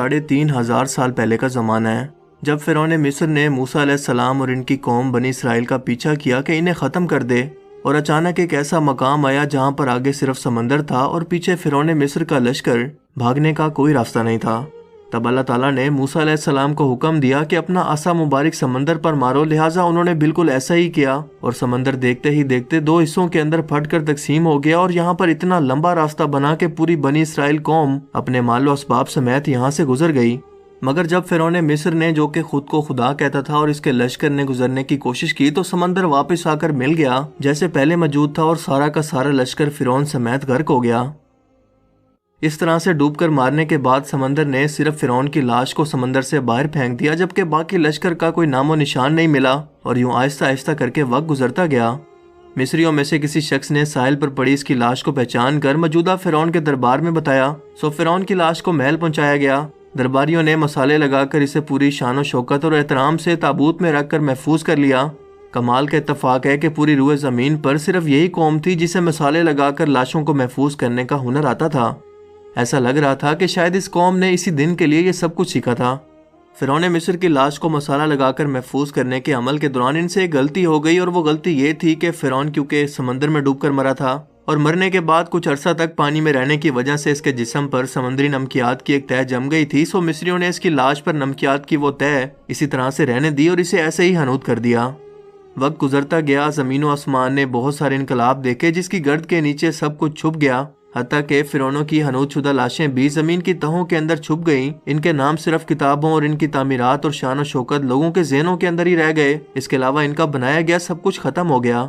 3,500 سال پہلے کا زمانہ ہے، جب فرعون مصر نے موسیٰ علیہ السلام اور ان کی قوم بنی اسرائیل کا پیچھا کیا کہ انہیں ختم کر دے، اور اچانک ایک ایسا مقام آیا جہاں پر آگے صرف سمندر تھا اور پیچھے فرعون مصر کا لشکر، بھاگنے کا کوئی راستہ نہیں تھا۔ تب اللہ تعالیٰ نے موسیٰ علیہ السلام کو حکم دیا کہ اپنا عصا مبارک سمندر پر مارو، لہٰذا انہوں نے بالکل ایسا ہی کیا، اور سمندر دیکھتے ہی دیکھتے 2 حصوں کے اندر پھٹ کر تقسیم ہو گیا، اور یہاں پر اتنا لمبا راستہ بنا کہ پوری بنی اسرائیل قوم اپنے مال و اسباب سمیت یہاں سے گزر گئی۔ مگر جب فرعون مصر نے، جو کہ خود کو خدا کہتا تھا، اور اس کے لشکر نے گزرنے کی کوشش کی تو سمندر واپس آ کر مل گیا جیسے پہلے موجود تھا، اور سارا کا سارا لشکر فرعون سمیت غرق ہو گیا۔ اس طرح سے ڈوب کر مارنے کے بعد سمندر نے صرف فرعون کی لاش کو سمندر سے باہر پھینک دیا، جبکہ باقی لشکر کا کوئی نام و نشان نہیں ملا، اور یوں آہستہ آہستہ کر کے وقت گزرتا گیا۔ مصریوں میں سے کسی شخص نے ساحل پر پڑی اس کی لاش کو پہچان کر موجودہ فرعون کے دربار میں بتایا، سو فرعون کی لاش کو محل پہنچایا گیا۔ درباریوں نے مسالے لگا کر اسے پوری شان و شوکت اور احترام سے تابوت میں رکھ کر محفوظ کر لیا۔ کمال کا اتفاق ہے کہ پوری روئے زمین پر صرف یہی قوم تھی جسے مسالے لگا کر لاشوں کو محفوظ کرنے کا ہنر آتا تھا۔ ایسا لگ رہا تھا کہ شاید اس قوم نے اسی دن کے لیے یہ سب کچھ سیکھا تھا۔ فرعون مصر کی لاش کو مسالہ لگا کر محفوظ کرنے کے عمل کے دوران ان سے ایک غلطی ہو گئی، اور وہ غلطی یہ تھی کہ فرعون کیونکہ سمندر میں ڈوب کر مرا تھا، اور مرنے کے بعد کچھ عرصہ تک پانی میں رہنے کی وجہ سے اس کے جسم پر سمندری نمکیات کی ایک تہ جم گئی تھی، سو مصریوں نے اس کی لاش پر نمکیات کی وہ تہ اسی طرح سے رہنے دی اور اسے ایسے ہی ہنود کر دیا۔ وقت گزرتا گیا، زمین و آسمان نے بہت سارے انقلاب دیکھے جس کی گرد کے نیچے سب کچھ چھپ گیا، حتیٰ کہ فرعونوں کی ہنود شدہ لاشیں بھی زمین کی تہوں کے اندر چھپ گئیں۔ ان کے نام صرف کتابوں اور ان کی تعمیرات اور شان و شوکت لوگوں کے ذہنوں کے اندر ہی رہ گئے، اس کے علاوہ ان کا بنایا گیا سب کچھ ختم ہو گیا۔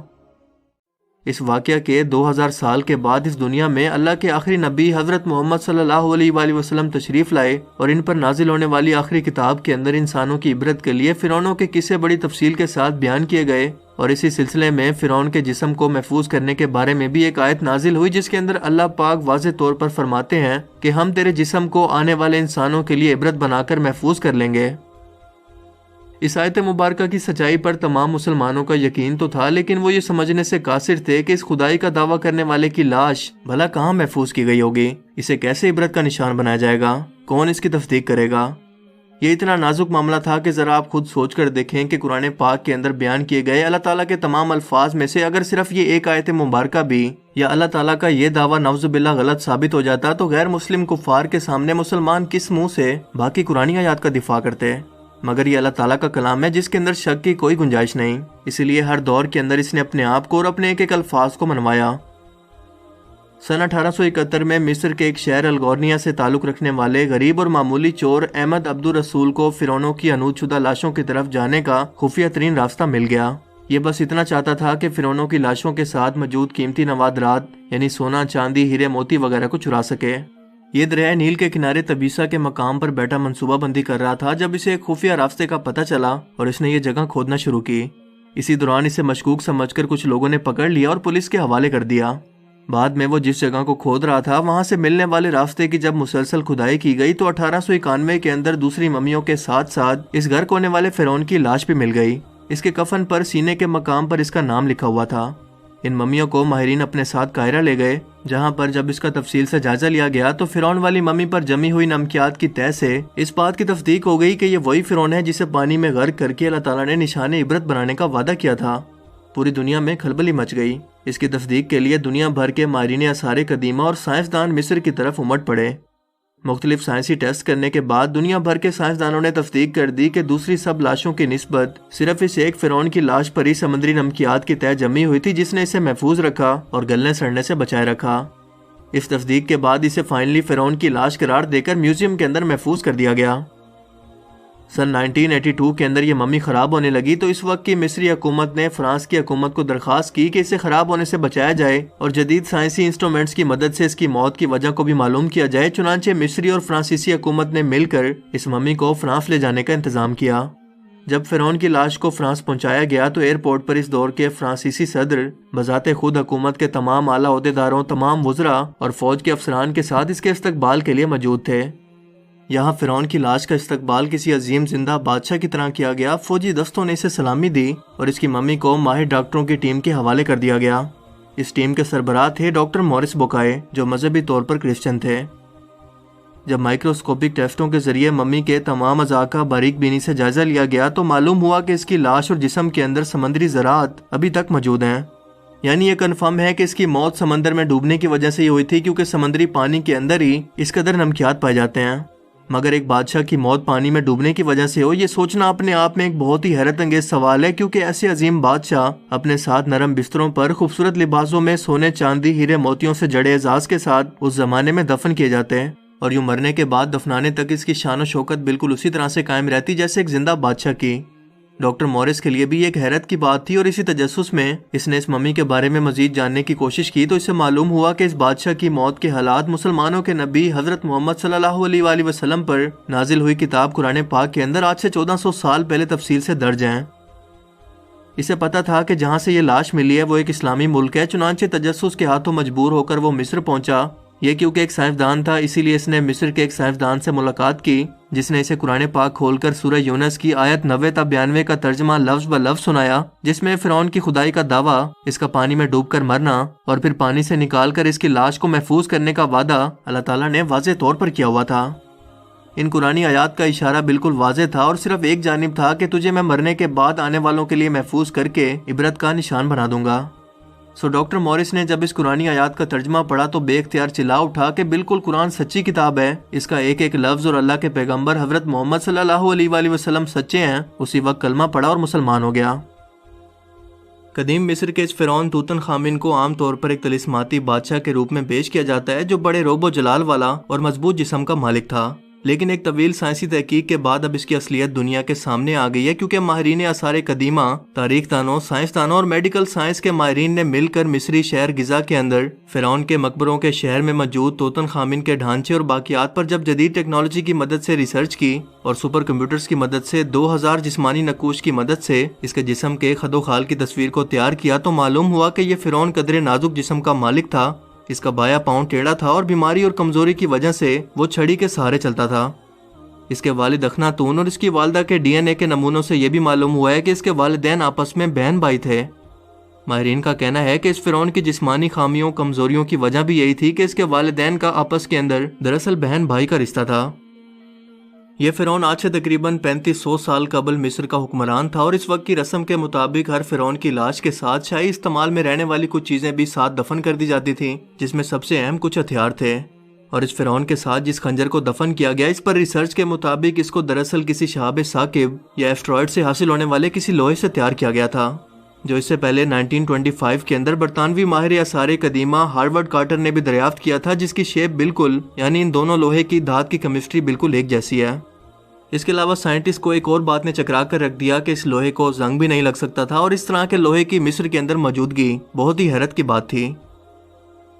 اس واقعہ کے 2000 سال کے بعد اس دنیا میں اللہ کے آخری نبی حضرت محمد صلی اللہ علیہ وآلہ وسلم تشریف لائے، اور ان پر نازل ہونے والی آخری کتاب کے اندر انسانوں کی عبرت کے لیے فرعونوں کے قصے بڑی تفصیل کے ساتھ بیان کیے گئے، اور اسی سلسلے میں فرعون کے جسم کو محفوظ کرنے کے بارے میں بھی ایک آیت نازل ہوئی جس کے اندر اللہ پاک واضح طور پر فرماتے ہیں کہ ہم تیرے جسم کو آنے والے انسانوں کے لیے عبرت بنا کر محفوظ کر لیں گے۔ اس آیت مبارکہ کی سچائی پر تمام مسلمانوں کا یقین تو تھا، لیکن وہ یہ سمجھنے سے قاصر تھے کہ اس خدائی کا دعویٰ کرنے والے کی لاش بھلا کہاں محفوظ کی گئی ہوگی، اسے کیسے عبرت کا نشان بنایا جائے گا، کون اس کی تصدیق کرے گا۔ یہ اتنا نازک معاملہ تھا کہ ذرا آپ خود سوچ کر دیکھیں کہ قرآن پاک کے اندر بیان کیے گئے اللہ تعالیٰ کے تمام الفاظ میں سے اگر صرف یہ ایک آیت مبارکہ بھی یا اللہ تعالیٰ کا یہ دعویٰ نعوذ باللہ غلط ثابت ہو جاتا تو غیر مسلم کفار کے سامنے مسلمان کس منہ سے باقی قرآنی آیات کا دفاع کرتے؟ مگر یہ اللہ تعالیٰ کا کلام ہے جس کے اندر شک کی کوئی گنجائش نہیں، اسی لیے ہر دور کے اندر اس نے اپنے آپ کو اور اپنے ایک ایک الفاظ کو منوایا۔ سن 1871 میں مصر کے ایک شہر الگورنیا سے تعلق رکھنے والے غریب اور معمولی چور احمد عبد الرسول کو فرعونوں کی ہنود شدہ لاشوں کی طرف جانے کا خفیہ ترین راستہ مل گیا۔ یہ بس اتنا چاہتا تھا کہ فرعونوں کی لاشوں کے ساتھ موجود قیمتی نوادرات یعنی سونا، چاندی، ہیرے موتی وغیرہ کو چرا سکے۔ یہ دریائے نیل کے کنارے تبیسا کے مقام پر بیٹھا منصوبہ بندی کر رہا تھا جب اسے ایک خفیہ راستے کا پتہ چلا اور اس نے یہ جگہ کھودنا شروع کی۔ اسی دوران اسے مشکوک سمجھ کر کچھ لوگوں نے پکڑ لیا اور پولیس کے حوالے کر دیا۔ بعد میں وہ جس جگہ کو کھود رہا تھا وہاں سے ملنے والے راستے کی جب مسلسل کھدائی کی گئی تو 1891 کے اندر دوسری ممیوں کے ساتھ ساتھ اس گھر کونے والے فرعون کی لاش بھی مل گئی۔ اس کے کفن پر سینے کے مقام پر اس کا نام لکھا ہوا تھا۔ ان ممیوں کو ماہرین اپنے ساتھ قاہرہ لے گئے، جہاں پر جب اس کا تفصیل سے جائزہ لیا گیا تو فرعون والی ممی پر جمی ہوئی نمکیات کی تہ سے اس بات کی تصدیق ہو گئی کہ یہ وہی فرعون ہے جسے پانی میں غرق کر کے اللہ تعالیٰ نے نشان عبرت بنانے کا وعدہ کیا تھا۔ پوری دنیا میں کھلبلی مچ گئی۔ اس کی تصدیق کے لیے دنیا بھر کے ماہرین آثار قدیمہ اور سائنسدان مصر کی طرف امٹ پڑے۔ مختلف سائنسی ٹیسٹ کرنے کے بعد دنیا بھر کے سائنسدانوں نے تصدیق کر دی کہ دوسری سب لاشوں کی نسبت صرف اس ایک فرعون کی لاش پر ہی سمندری نمکیات کی تہ جمی ہوئی تھی جس نے اسے محفوظ رکھا اور گلنے سڑنے سے بچائے رکھا۔ اس تصدیق کے بعد اسے فائنلی فرعون کی لاش قرار دے کر میوزیم کے اندر محفوظ کر دیا گیا۔ سن 1982 کے اندر یہ ممی خراب ہونے لگی تو اس وقت کی مصری حکومت نے فرانس کی حکومت کو درخواست کی کہ اسے خراب ہونے سے بچایا جائے اور جدید سائنسی انسٹرومنٹس کی مدد سے اس کی موت کی وجہ کو بھی معلوم کیا جائے۔ چنانچہ مصری اور فرانسیسی حکومت نے مل کر اس ممی کو فرانس لے جانے کا انتظام کیا۔ جب فرعون کی لاش کو فرانس پہنچایا گیا تو ایئرپورٹ پر اس دور کے فرانسیسی صدر بذات خود حکومت کے تمام اعلیٰ عہدیداروں، تمام وزراء اور فوج کے افسران کے ساتھ اس کے استقبال کے لیے موجود تھے۔ یہاں فرعون کی لاش کا استقبال کسی عظیم زندہ بادشاہ کی طرح کیا گیا۔ فوجی دستوں نے اسے سلامی دی اور اس کی ممی کو ماہر ڈاکٹروں کی ٹیم کے حوالے کر دیا گیا۔ اس ٹیم کے سربراہ تھے ڈاکٹر مورس بوکائے جو مذہبی طور پر کرسچن تھے۔ جب مائکروسکوپک ٹیسٹوں کے ذریعے ممی کے تمام اعضاء کا باریک بینی سے جائزہ لیا گیا تو معلوم ہوا کہ اس کی لاش اور جسم کے اندر سمندری ذرات ابھی تک موجود ہیں۔ یعنی یہ کنفرم ہے کہ اس کی موت سمندر میں ڈوبنے کی وجہ سے ہی ہوئی تھی، کیونکہ سمندری پانی کے اندر ہی اس قدر نمکیات پائے جاتے ہیں۔ مگر ایک بادشاہ کی موت پانی میں ڈوبنے کی وجہ سے ہو، یہ سوچنا اپنے آپ میں ایک بہت ہی حیرت انگیز سوال ہے، کیونکہ ایسے عظیم بادشاہ اپنے ساتھ نرم بستروں پر خوبصورت لباسوں میں سونے چاندی ہیرے موتیوں سے جڑے اعزاز کے ساتھ اس زمانے میں دفن کیے جاتے ہیں، اور یوں مرنے کے بعد دفنانے تک اس کی شان و شوکت بالکل اسی طرح سے قائم رہتی جیسے ایک زندہ بادشاہ کی۔ ڈاکٹر مورس کے لیے بھی یہ ایک حیرت کی بات تھی، اور اسی تجسس میں اس نے اس ممی کے بارے میں مزید جاننے کی کوشش کی تو اس سے معلوم ہوا کہ اس بادشاہ کی موت کے حالات مسلمانوں کے نبی حضرت محمد صلی اللہ علیہ وآلہ وسلم پر نازل ہوئی کتاب قرآن پاک کے اندر آج سے 1400 سال پہلے تفصیل سے درج ہیں۔ اسے پتا تھا کہ جہاں سے یہ لاش ملی ہے وہ ایک اسلامی ملک ہے، چنانچہ تجسس کے ہاتھوں مجبور ہو کر وہ مصر پہنچا۔ یہ کیونکہ ایک سائنسدان تھا، اسی لیے اس نے مصر کے ایک سائنسدان سے ملاقات کی، جس نے اسے قرآن پاک کھول کر سورہ یونس کی آیت 90 تا 92 کا ترجمہ لفظ ب لفظ سنایا، جس میں فرعون کی خدائی کا دعویٰ، اس کا پانی میں ڈوب کر مرنا اور پھر پانی سے نکال کر اس کی لاش کو محفوظ کرنے کا وعدہ اللہ تعالیٰ نے واضح طور پر کیا ہوا تھا۔ ان قرآنی آیات کا اشارہ بالکل واضح تھا اور صرف ایک جانب تھا کہ تجھے میں مرنے کے بعد آنے والوں کے لیے محفوظ کر کے عبرت کا نشان بنا دوں گا۔ ڈاکٹر مورس نے جب اس قرآنی آیات کا ترجمہ پڑھا تو بے اختیار چلا اٹھا کہ بالکل قرآن سچی کتاب ہے، اس کا ایک ایک لفظ اور اللہ کے پیغمبر حضرت محمد صلی اللہ علیہ وآلہ وسلم سچے ہیں۔ اسی وقت کلمہ پڑھا اور مسلمان ہو گیا۔ قدیم مصر کے اس فرعون توتن خامن کو عام طور پر ایک طلسماتی بادشاہ کے روپ میں پیش کیا جاتا ہے، جو بڑے روب و جلال والا اور مضبوط جسم کا مالک تھا، لیکن ایک طویل سائنسی تحقیق کے بعد اب اس کی اصلیت دنیا کے سامنے آ گئی ہے، کیونکہ ماہرین آثار قدیمہ، تاریخ دانوں، سائنس دانوں اور میڈیکل سائنس کے ماہرین نے مل کر مصری شہر گزا کے اندر فرعون کے مقبروں کے شہر میں موجود توتن خامن کے ڈھانچے اور باقیات پر جب جدید ٹیکنالوجی کی مدد سے ریسرچ کی اور سپر کمپیوٹرز کی مدد سے 2000 جسمانی نقوش کی مدد سے اس کے جسم کے خد و خال کی تصویر کو تیار کیا تو معلوم ہوا کہ یہ فرعون قدر نازک جسم کا مالک تھا، اس کا بایاں پاؤں ٹیڑھا تھا اور بیماری اور کمزوری کی وجہ سے وہ چھڑی کے سہارے چلتا تھا۔ اس کے والد اخناتون اور اس کی والدہ کے ڈی این اے کے نمونوں سے یہ بھی معلوم ہوا ہے کہ اس کے والدین آپس میں بہن بھائی تھے۔ ماہرین کا کہنا ہے کہ اس فرعون کی جسمانی خامیوں کمزوریوں کی وجہ بھی یہی تھی کہ اس کے والدین کا آپس کے اندر دراصل بہن بھائی کا رشتہ تھا۔ یہ فرعون آج سے تقریباً 3500 سال قبل مصر کا حکمران تھا، اور اس وقت کی رسم کے مطابق ہر فرعون کی لاش کے ساتھ شاہی استعمال میں رہنے والی کچھ چیزیں بھی ساتھ دفن کر دی جاتی تھیں، جس میں سب سے اہم کچھ ہتھیار تھے۔ اور اس فرعون کے ساتھ جس خنجر کو دفن کیا گیا، اس پر ریسرچ کے مطابق اس کو دراصل کسی شہاب ثاقب یا ایسٹرائڈ سے حاصل ہونے والے کسی لوہے سے تیار کیا گیا تھا، جو اس سے پہلے 1925 کے اندر برطانوی ماہر آثار قدیمہ ہارورڈ کارٹر نے بھی دریافت کیا تھا، جس کی شیپ بالکل، یعنی ان دونوں لوہے کی دھات کی کیمسٹری بالکل ایک جیسی ہے۔ اس کے علاوہ سائنٹسٹ کو ایک اور بات نے چکرا کر رکھ دیا کہ اس لوہے کو زنگ بھی نہیں لگ سکتا تھا، اور اس طرح کے لوہے کی مصر کے اندر موجودگی بہت ہی حیرت کی بات تھی۔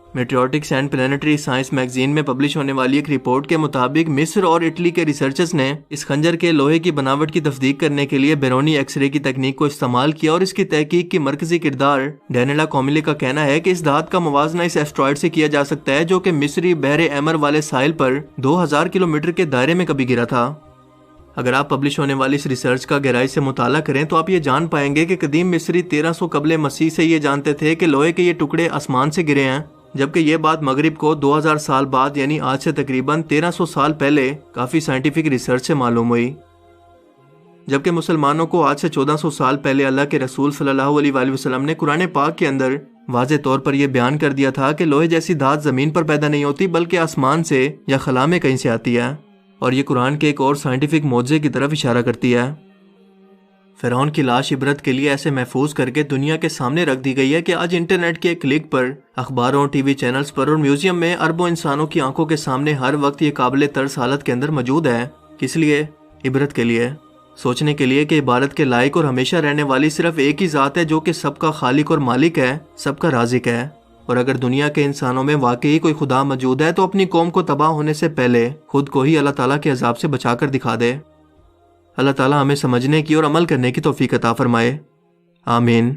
Meteoritics and planetary science magazine میں پبلش ہونے والی ایک رپورٹ کے مطابق مصر اور اٹلی کے ریسرچرز نے اس خنجر کے لوہے کی بناوٹ کی تصدیق کرنے کے لیے بیرونی ایکس رے کی تکنیک کو استعمال کیا، اور اس کی تحقیق کی مرکزی کردار ڈینیلا کوملی کا کہنا ہے کہ اس دھات کا موازنہ اس ایسٹرائڈ سے کیا جا سکتا ہے، جو کہ مصری بحر احمر والے ساحل پر 2000 کلومیٹر کے دائرے میں کبھی گرا تھا۔ اگر آپ پبلش ہونے والی اس ریسرچ کا گہرائی سے مطالعہ کریں تو آپ یہ جان پائیں گے کہ قدیم مصری 1300 قبل مسیح سے یہ جانتے تھے کہ لوہے کے یہ ٹکڑے آسمان سے گرے ہیں، جبکہ یہ بات مغرب کو 2000 سال بعد یعنی آج سے تقریباً 1300 سال پہلے کافی سائنٹیفک ریسرچ سے معلوم ہوئی۔ جبکہ مسلمانوں کو آج سے 1400 سال پہلے اللہ کے رسول صلی اللہ علیہ وآلہ وسلم نے قرآن پاک کے اندر واضح طور پر یہ بیان کر دیا تھا کہ لوہے جیسی دھات زمین پر پیدا نہیں ہوتی بلکہ آسمان سے یا خلا میں کہیں سے آتی ہے، اور یہ قرآن کے ایک اور سائنٹیفک معجزے کی طرف اشارہ کرتی ہے۔ فرعون کی لاش عبرت کے لیے ایسے محفوظ کر کے دنیا کے سامنے رکھ دی گئی ہے کہ آج انٹرنیٹ کے ایک کلک پر اخباروں، ٹی وی چینلز پر اور میوزیم میں اربوں انسانوں کی آنکھوں کے سامنے ہر وقت یہ قابل ترس حالت کے اندر موجود ہے۔ کس لیے؟ عبرت کے لیے، سوچنے کے لیے کہ عبادت کے لائق اور ہمیشہ رہنے والی صرف ایک ہی ذات ہے جو کہ سب کا خالق اور مالک ہے، سب کا رازق ہے۔ اور اگر دنیا کے انسانوں میں واقعی کوئی خدا موجود ہے تو اپنی قوم کو تباہ ہونے سے پہلے خود کو ہی اللہ تعالیٰ کے عذاب سے بچا کر دکھا دے۔ اللہ تعالیٰ ہمیں سمجھنے کی اور عمل کرنے کی توفیق عطا فرمائے، آمین۔